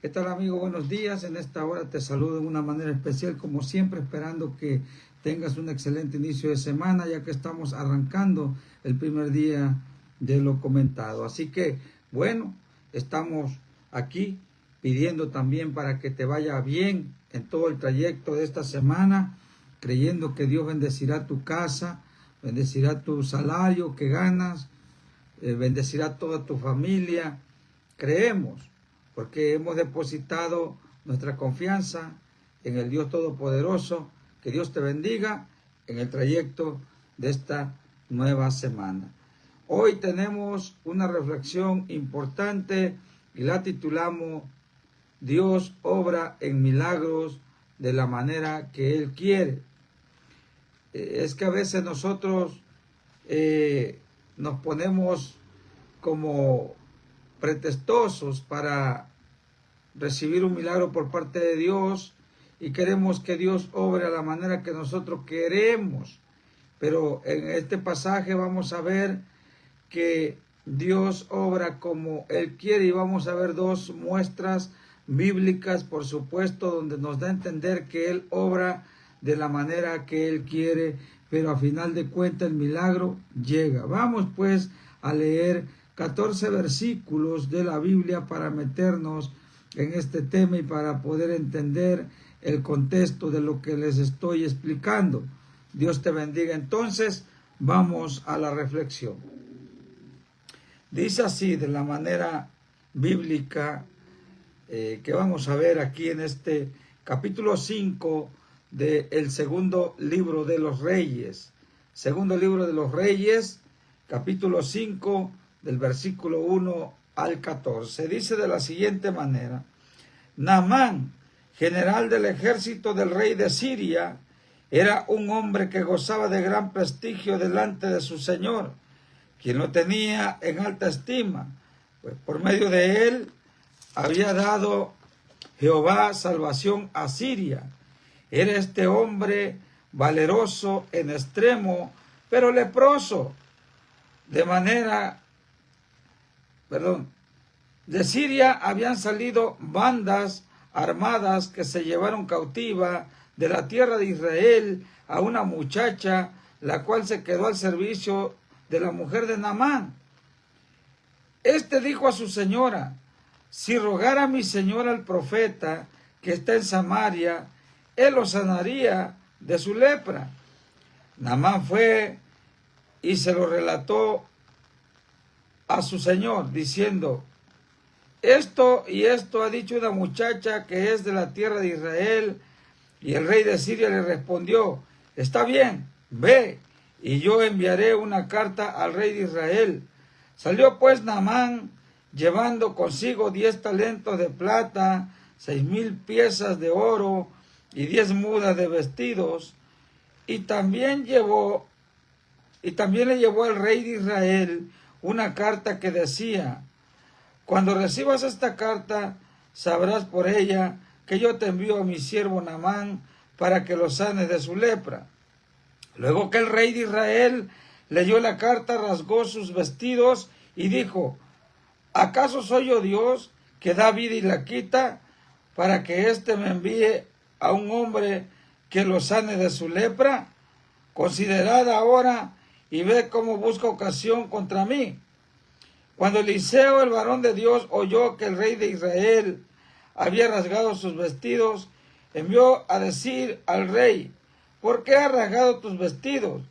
¿Qué tal, amigo? Buenos días. En esta hora te saludo de una manera especial, como siempre, esperando que tengas un excelente inicio de semana, ya que estamos arrancando el primer día de lo comentado. Así que, bueno, estamos aquí pidiendo también para que te vaya bien en todo el trayecto de esta semana, creyendo que Dios bendecirá tu casa, bendecirá tu salario que ganas, bendecirá toda tu familia. Creemos, porque hemos depositado nuestra confianza en el Dios Todopoderoso. Que Dios te bendiga en el trayecto de esta nueva semana. Hoy tenemos una reflexión importante y la titulamos Dios obra en milagros de la manera que Él quiere. Es que a veces nosotros nos ponemos como pretestosos para recibir un milagro por parte de Dios y queremos que Dios obre a la manera que nosotros queremos. Pero en este pasaje vamos a ver que Dios obra como Él quiere y vamos a ver dos muestras bíblicas, por supuesto, donde nos da a entender que Él obra de la manera que Él quiere, pero a final de cuentas el milagro llega. Vamos pues a leer 14 versículos de la Biblia para meternos en este tema y para poder entender el contexto de lo que les estoy explicando. Dios te bendiga. Entonces, vamos a la reflexión. Dice así, de la manera bíblica, que vamos a ver aquí en este capítulo 5 del segundo libro de los Reyes. Segundo libro de los Reyes, capítulo 5, del versículo 1 al 14. Dice de la siguiente manera: Naamán, general del ejército del rey de Siria, era un hombre que gozaba de gran prestigio delante de su señor, quien lo tenía en alta estima, pues por medio de él había dado Jehová salvación a Siria. Era este hombre valeroso en extremo, pero leproso, de Siria habían salido bandas armadas que se llevaron cautiva de la tierra de Israel a una muchacha, la cual se quedó al servicio de la mujer de Naamán. Este dijo a su señora: si rogara mi señora al profeta que está en Samaria, él lo sanaría de su lepra. Naamán fue y se lo relató a su señor, diciendo: esto y esto ha dicho una muchacha que es de la tierra de Israel. Y el rey de Siria le respondió: está bien, ve, y yo enviaré una carta al rey de Israel. Salió pues Naamán, llevando consigo 10 talentos de plata, 6,000 piezas de oro y 10 mudas de vestidos. Y también le llevó el rey de Israel una carta que decía: cuando recibas esta carta, sabrás por ella que yo te envío a mi siervo Naamán para que lo sanes de su lepra. Luego que el rey de Israel leyó la carta, rasgó sus vestidos y dijo: ¿acaso soy yo Dios que da vida y la quita, para que éste me envíe a un hombre que lo sane de su lepra? Considerad ahora y ved cómo busca ocasión contra mí. Cuando Eliseo, el varón de Dios, oyó que el rey de Israel había rasgado sus vestidos, envió a decir al rey: ¿por qué has rasgado tus vestidos?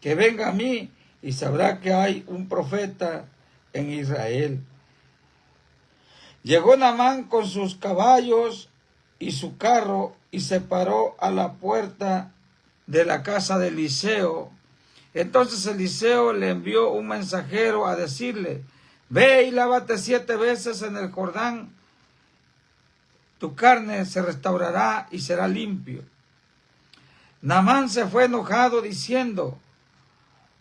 Que venga a mí y sabrá que hay un profeta en Israel. Llegó Naamán con sus caballos y su carro y se paró a la puerta de la casa de Eliseo. Entonces Eliseo le envió un mensajero a decirle: ve y lávate 7 veces en el Jordán, tu carne se restaurará y será limpio. Naamán se fue enojado diciendo: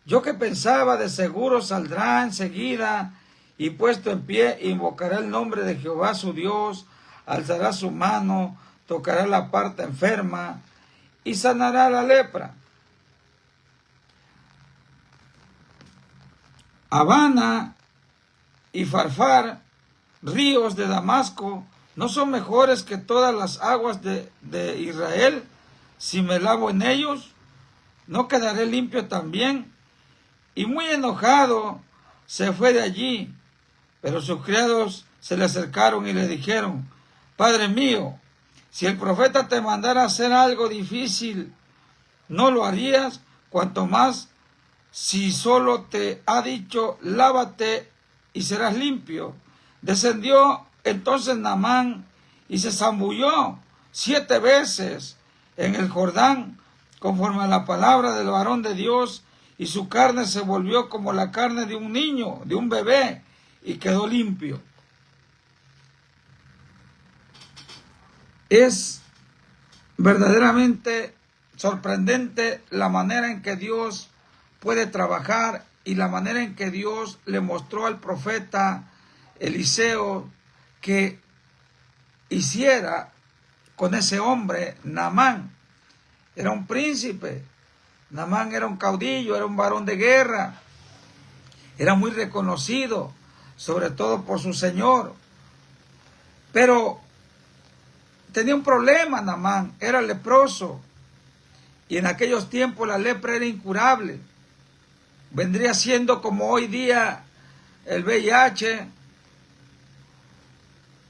yo que pensaba, de seguro saldrá enseguida y puesto en pie invocará el nombre de Jehová su Dios, alzará su mano, tocará la parte enferma y sanará la lepra. Habana y Farfar, ríos de Damasco, ¿No son mejores que todas las aguas de Israel? Si me lavo en ellos, ¿no quedaré limpio también? Y muy enojado se fue de allí. Pero sus criados se le acercaron y le dijeron: Padre mío, si el profeta te mandara hacer algo difícil, ¿no lo harías? Cuanto más si solo te ha dicho: lávate y serás limpio. Descendió entonces Naamán y se zambulló 7 veces en el Jordán, conforme a la palabra del varón de Dios, y su carne se volvió como la carne de un niño, de un bebé, y quedó limpio. Es verdaderamente sorprendente la manera en que Dios puede trabajar y la manera en que Dios le mostró al profeta Eliseo que hiciera con ese hombre. Naamán era un príncipe, Naamán era un caudillo, era un varón de guerra, era muy reconocido, sobre todo por su señor, pero tenía un problema. Naamán era leproso, y en aquellos tiempos la lepra era incurable. Vendría siendo como hoy día el VIH,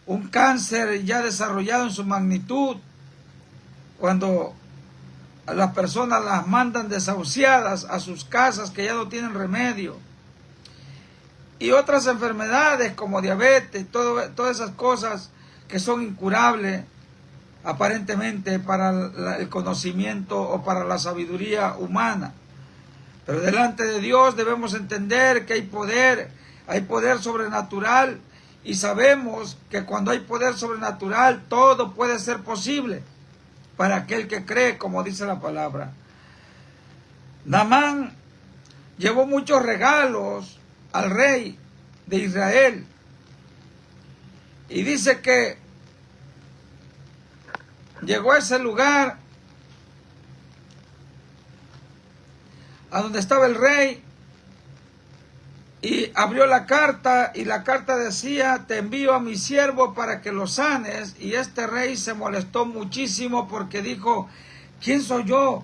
un cáncer ya desarrollado en su magnitud, cuando a las personas las mandan desahuciadas a sus casas que ya no tienen remedio. Y otras enfermedades como diabetes, todas esas cosas que son incurables aparentemente para el conocimiento o para la sabiduría humana. Pero delante de Dios debemos entender que hay poder sobrenatural, y sabemos que cuando hay poder sobrenatural todo puede ser posible para aquel que cree, como dice la palabra. Naamán llevó muchos regalos al rey de Israel, y dice que llegó a ese lugar a donde estaba el rey y abrió la carta, y la carta decía: te envío a mi siervo para que lo sanes. Y este rey se molestó muchísimo porque dijo: ¿quién soy yo?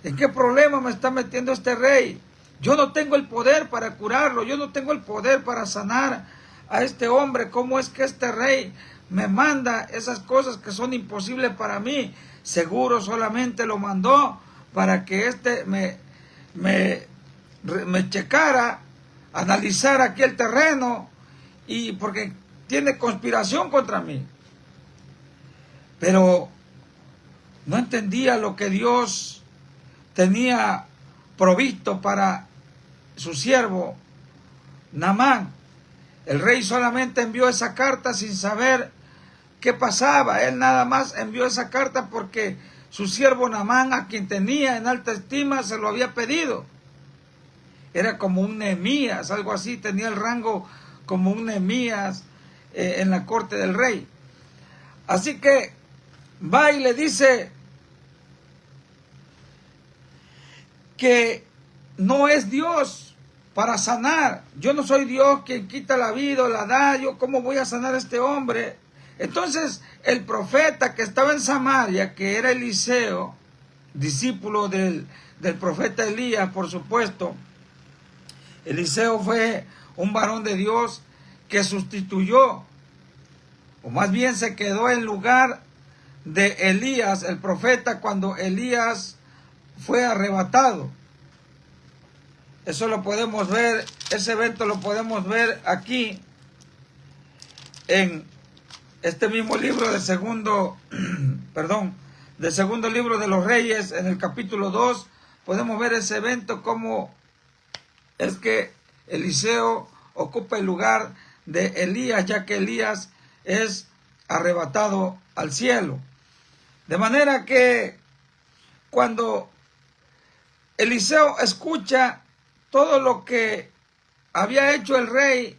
¿En qué problema me está metiendo este rey? Yo no tengo el poder para curarlo, yo no tengo el poder para sanar a este hombre. ¿Cómo es que este rey me manda esas cosas que son imposibles para mí? Seguro solamente lo mandó para que me checara, analizara aquí el terreno, y porque tiene conspiración contra mí. Pero no entendía lo que Dios tenía provisto para su siervo Naamán. El rey solamente envió esa carta sin saber qué pasaba. Él nada más envió esa carta porque su siervo Naamán, a quien tenía en alta estima, se lo había pedido. Era como un Nehemías, algo así, tenía el rango como un Nehemías en la corte del rey. Así que va y le dice que no es Dios para sanar. Yo no soy Dios quien quita la vida o la da. Yo, ¿cómo voy a sanar a este hombre? Entonces el profeta que estaba en Samaria, que era Eliseo, discípulo del profeta Elías, por supuesto. Eliseo fue un varón de Dios que sustituyó, o más bien se quedó en lugar de Elías, el profeta, cuando Elías fue arrebatado. Eso lo podemos ver, ese evento lo podemos ver aquí en este mismo libro de segundo libro de los Reyes, en el capítulo 2, podemos ver ese evento, como es que Eliseo ocupa el lugar de Elías, ya que Elías es arrebatado al cielo. De manera que cuando Eliseo escucha todo lo que había hecho el rey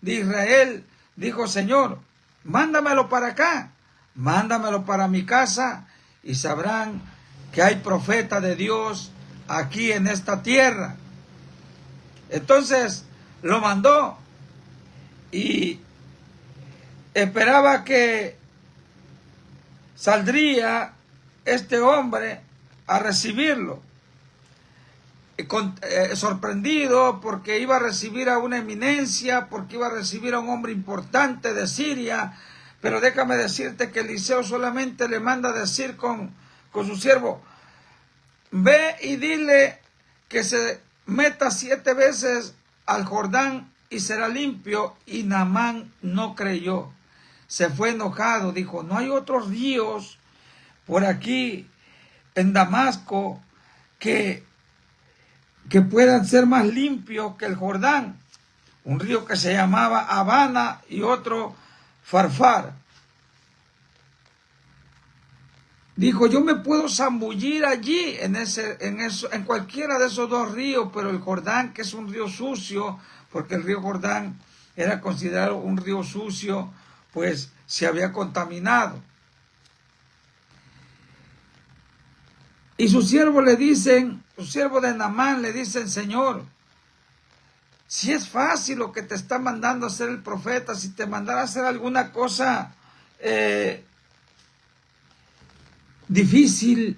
de Israel, dijo: Señor, mándamelo para acá, mándamelo para mi casa, y sabrán que hay profeta de Dios aquí en esta tierra. Entonces lo mandó, y esperaba que saldría este hombre a recibirlo. Sorprendido porque iba a recibir a una eminencia, porque iba a recibir a un hombre importante de Siria. Pero déjame decirte que Eliseo solamente le manda a decir con su siervo: ve y dile que se meta 7 veces al Jordán y será limpio. Y Naamán no creyó. Se fue enojado, dijo: no hay otros ríos por aquí en Damasco que puedan ser más limpios que el Jordán. Un río que se llamaba Habana y otro Farfar. Dijo: yo me puedo zambullir allí en cualquiera de esos 2 ríos, pero el Jordán, que es un río sucio, porque el río Jordán era considerado un río sucio, pues se había contaminado. Y sus siervos le dicen, los siervos de Naamán le dicen: Señor, si es fácil lo que te está mandando a hacer el profeta, si te mandara a hacer alguna cosa difícil,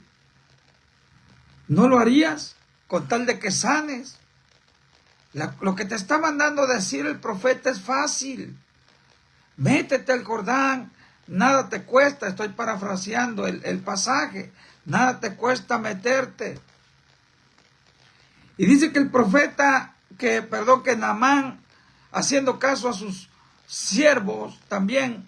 ¿no lo harías con tal de que sanes? Lo que te está mandando a decir el profeta es fácil. Métete al Jordán, nada te cuesta. Estoy parafraseando el pasaje. Nada te cuesta meterte. Y dice que el profeta, que Naamán, haciendo caso a sus siervos, también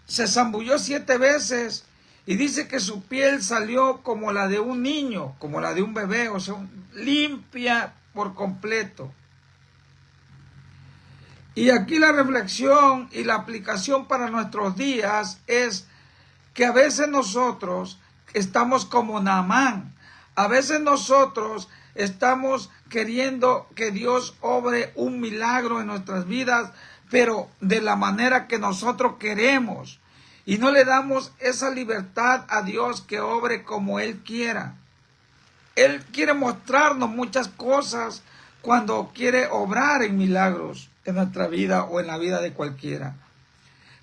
se zambulló 7 veces. Y dice que su piel salió como la de un niño, como la de un bebé, o sea, limpia por completo. Y aquí la reflexión y la aplicación para nuestros días es que a veces nosotros estamos como Naamán. A veces nosotros estamos queriendo que Dios obre un milagro en nuestras vidas, pero de la manera que nosotros queremos. Y no le damos esa libertad a Dios que obre como Él quiera. Él quiere mostrarnos muchas cosas cuando quiere obrar en milagros en nuestra vida o en la vida de cualquiera.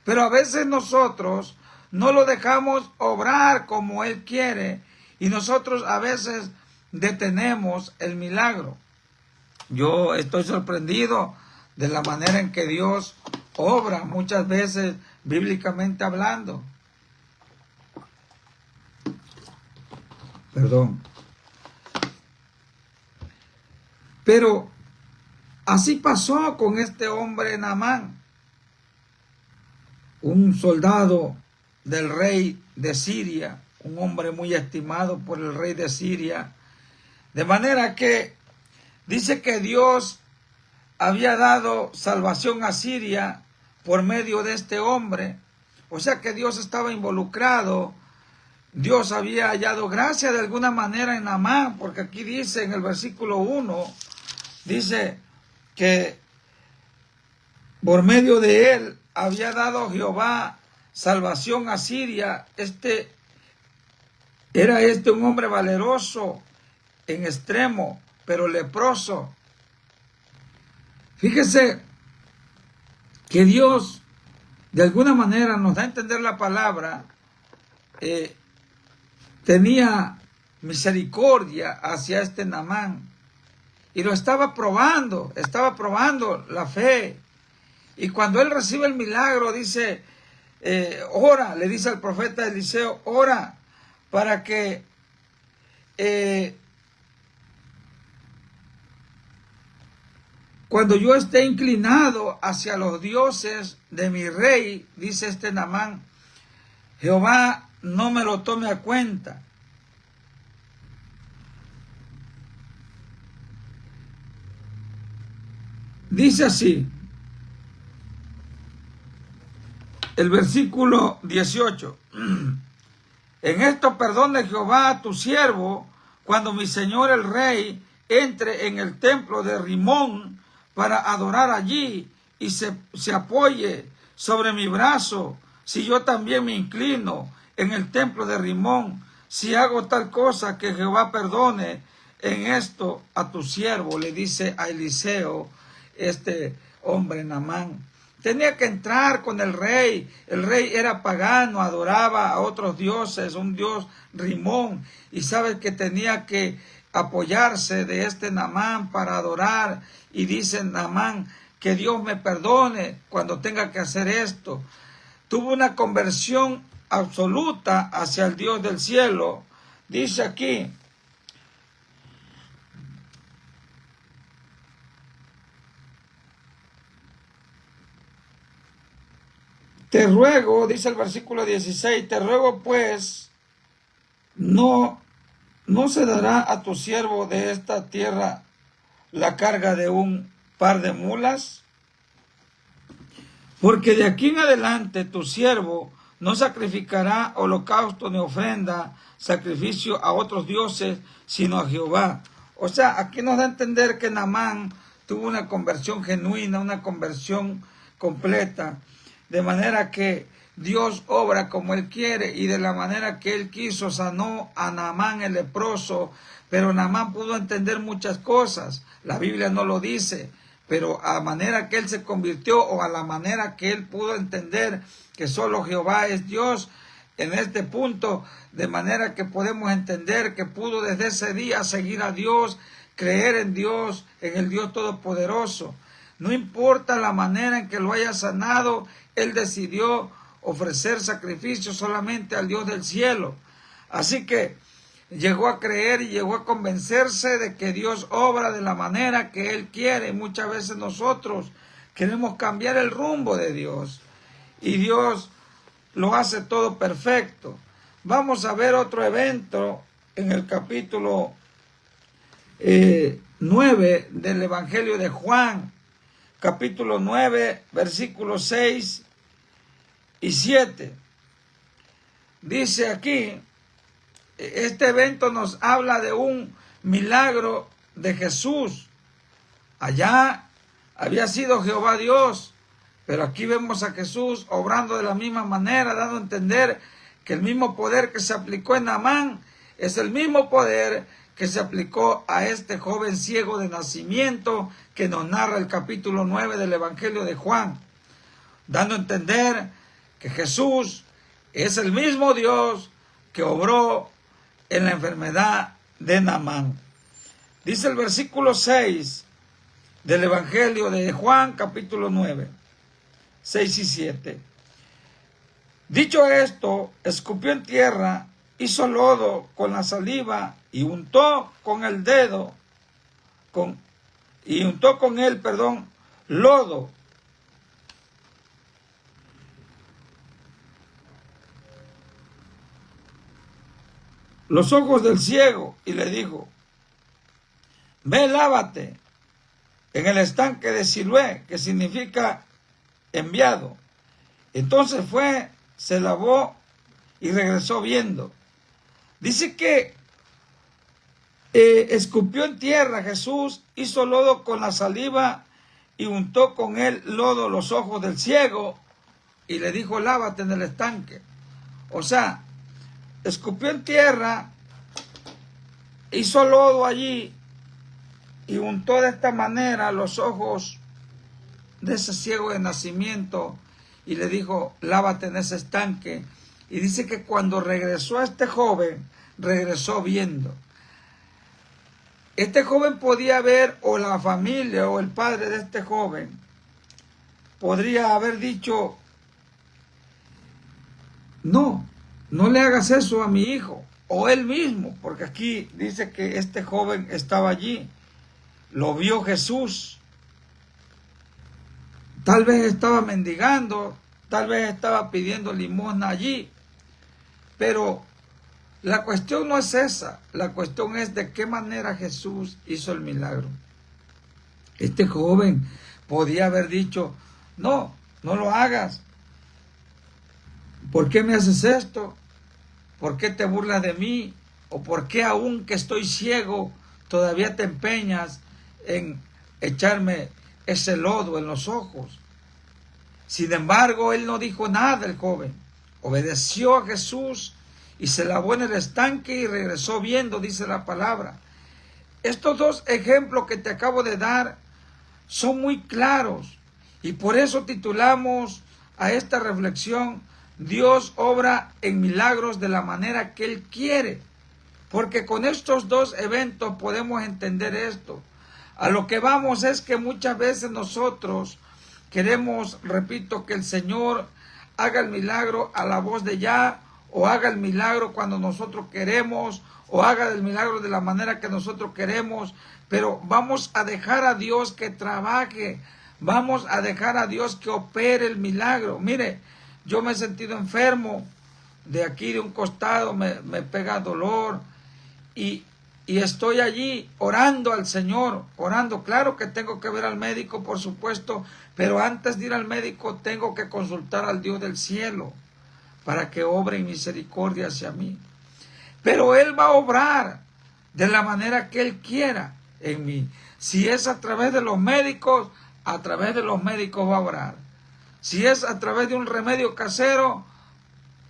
Pero a veces nosotros no lo dejamos obrar como Él quiere y nosotros a veces detenemos el milagro. Yo estoy sorprendido de la manera en que Dios obra muchas veces bíblicamente hablando. Perdón. Pero así pasó con este hombre Naamán, un soldado del rey de Siria, un hombre muy estimado por el rey de Siria. De manera que dice que Dios había dado salvación a Siria por medio de este hombre. O sea que Dios estaba involucrado. Dios había hallado gracia de alguna manera en Naamán, porque aquí dice en el versículo 1, dice que por medio de él había dado Jehová salvación a Siria. Era un hombre valeroso en extremo, pero leproso. Fíjese que Dios de alguna manera nos da a entender la palabra, tenía misericordia hacia este Naamán y lo estaba probando la fe. Y cuando él recibe el milagro, dice, ora, le dice al profeta Eliseo, ora para que cuando yo esté inclinado hacia los dioses de mi rey, dice este Naamán, Jehová no me lo tome a cuenta. Dice así, el versículo 18. En esto perdone Jehová a tu siervo cuando mi señor el rey entre en el templo de Rimón para adorar allí y se apoye sobre mi brazo, si yo también me inclino en el templo de Rimón, si hago tal cosa, que Jehová perdone en esto a tu siervo, le dice a Eliseo este hombre Naamán. Tenía que entrar con el rey. El rey era pagano, adoraba a otros dioses, un dios Rimón. Y sabes que tenía que apoyarse de este Naamán para adorar. Y dice Naamán, que Dios me perdone cuando tenga que hacer esto. Tuvo una conversión absoluta hacia el Dios del cielo. Dice aquí, te ruego, dice el versículo 16, te ruego pues, no se dará a tu siervo de esta tierra la carga de un par de mulas, porque de aquí en adelante tu siervo no sacrificará holocausto ni ofrenda, sacrificio a otros dioses, sino a Jehová. O sea, aquí nos da a entender que Naamán tuvo una conversión genuina, una conversión completa, de manera que Dios obra como Él quiere y de la manera que Él quiso sanó a Naamán el leproso, pero Naamán pudo entender muchas cosas. La Biblia no lo dice, pero a la manera que él se convirtió o a la manera que él pudo entender que solo Jehová es Dios, en este punto, de manera que podemos entender que pudo desde ese día seguir a Dios, creer en Dios, en el Dios Todopoderoso. No importa la manera en que lo haya sanado, él decidió ofrecer sacrificio solamente al Dios del cielo. Así que llegó a creer y llegó a convencerse de que Dios obra de la manera que Él quiere. Muchas veces nosotros queremos cambiar el rumbo de Dios y Dios lo hace todo perfecto. Vamos a ver otro evento en el capítulo 9 del Evangelio de Juan, capítulo 9, versículos 6 y 7. Dice aquí, este evento nos habla de un milagro de Jesús. Allá había sido Jehová Dios, pero aquí vemos a Jesús obrando de la misma manera, dando a entender que el mismo poder que se aplicó en Naamán es el mismo poder que se aplicó a este joven ciego de nacimiento que nos narra el capítulo 9 del Evangelio de Juan, dando a entender que Jesús es el mismo Dios que obró en la enfermedad de Naamán. Dice el versículo 6 del Evangelio de Juan, capítulo 9, 6 y 7. Dicho esto, escupió en tierra, hizo lodo con la saliva y untó con el dedo, lodo. Los ojos del ciego y le dijo, ve, lávate en el estanque de Siloé, que significa enviado. Entonces fue, se lavó y regresó viendo. Dice que escupió en tierra Jesús, hizo lodo con la saliva y untó con él lodo los ojos del ciego y le dijo, lávate en el estanque. O sea, escupió en tierra, hizo lodo allí y untó de esta manera los ojos de ese ciego de nacimiento y le dijo, lávate en ese estanque. Y dice que cuando regresó a este joven, regresó viendo. Este joven podía ver, o la familia o el padre de este joven, podría haber dicho, no le hagas eso a mi hijo, o él mismo, porque aquí dice que este joven estaba allí, lo vio Jesús, tal vez estaba mendigando, tal vez estaba pidiendo limosna allí, pero la cuestión no es esa, la cuestión es de qué manera Jesús hizo el milagro. Este joven podía haber dicho, no lo hagas. ¿Por qué me haces esto? ¿Por qué te burlas de mí? ¿O por qué aún que estoy ciego todavía te empeñas en echarme ese lodo en los ojos? Sin embargo, él no dijo nada, el joven. Obedeció a Jesús y se lavó en el estanque y regresó viendo, dice la palabra. Estos dos ejemplos que te acabo de dar son muy claros Y por eso titulamos a esta reflexión, Dios obra en milagros de la manera que Él quiere. Porque con estos dos eventos podemos entender esto. A lo que vamos es que muchas veces nosotros queremos, repito, que el Señor haga el milagro a la voz de ya, o haga el milagro cuando nosotros queremos, o haga el milagro de la manera que nosotros queremos, pero vamos a dejar a Dios que trabaje, vamos a dejar a Dios que opere el milagro. Mire, yo me he sentido enfermo, de aquí de un costado me pega dolor, y estoy allí orando al Señor, orando. Claro que tengo que ver al médico, por supuesto, pero antes de ir al médico tengo que consultar al Dios del cielo para que obre en misericordia hacia mí. Pero Él va a obrar de la manera que Él quiera en mí. Si es a través de los médicos, a través de los médicos va a obrar. Si es a través de un remedio casero,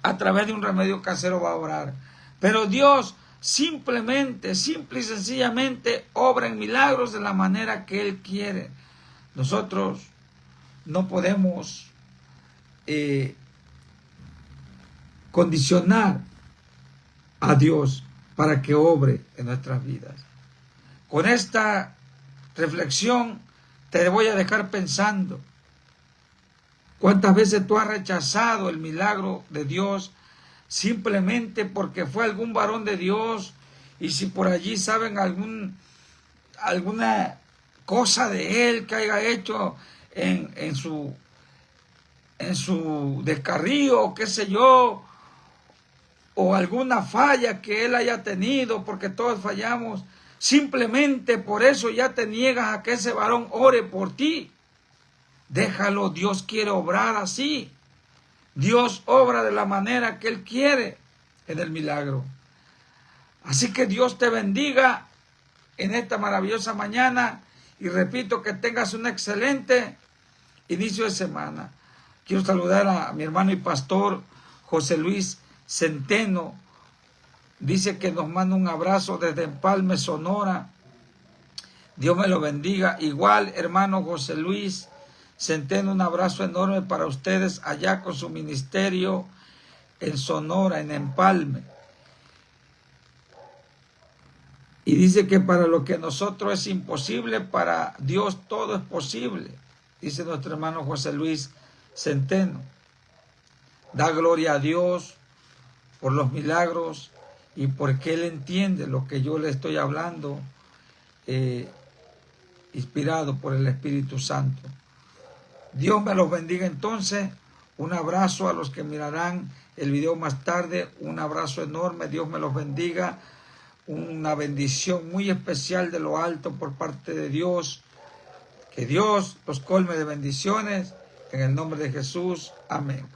a través de un remedio casero va a obrar. Pero Dios simplemente, simple y sencillamente obra en milagros de la manera que Él quiere. Nosotros no podemos condicionar a Dios para que obre en nuestras vidas. Con esta reflexión te voy a dejar pensando. ¿Cuántas veces tú has rechazado el milagro de Dios simplemente porque fue algún varón de Dios? Y si por allí saben alguna cosa de él que haya hecho en su descarrío, qué sé yo, o alguna falla que él haya tenido, porque todos fallamos, simplemente por eso ya te niegas a que ese varón ore por ti. Déjalo, Dios quiere obrar así. Dios obra de la manera que Él quiere en el milagro. Así que Dios te bendiga en esta maravillosa mañana y repito, que tengas un excelente inicio de semana. Quiero saludar a mi hermano y pastor José Luis Centeno. Dice que nos manda un abrazo desde Empalme, Sonora. Dios me lo bendiga. Igual, hermano José Luis Centeno, un abrazo enorme para ustedes allá con su ministerio en Sonora, en Empalme. Y dice que para lo que nosotros es imposible, para Dios todo es posible. Dice nuestro hermano José Luis Centeno. Da gloria a Dios por los milagros y porque Él entiende lo que yo le estoy hablando, inspirado por el Espíritu Santo. Dios me los bendiga entonces. Un abrazo a los que mirarán el video más tarde. Un abrazo enorme. Dios me los bendiga. Una bendición muy especial de lo alto por parte de Dios. Que Dios los colme de bendiciones. En el nombre de Jesús. Amén.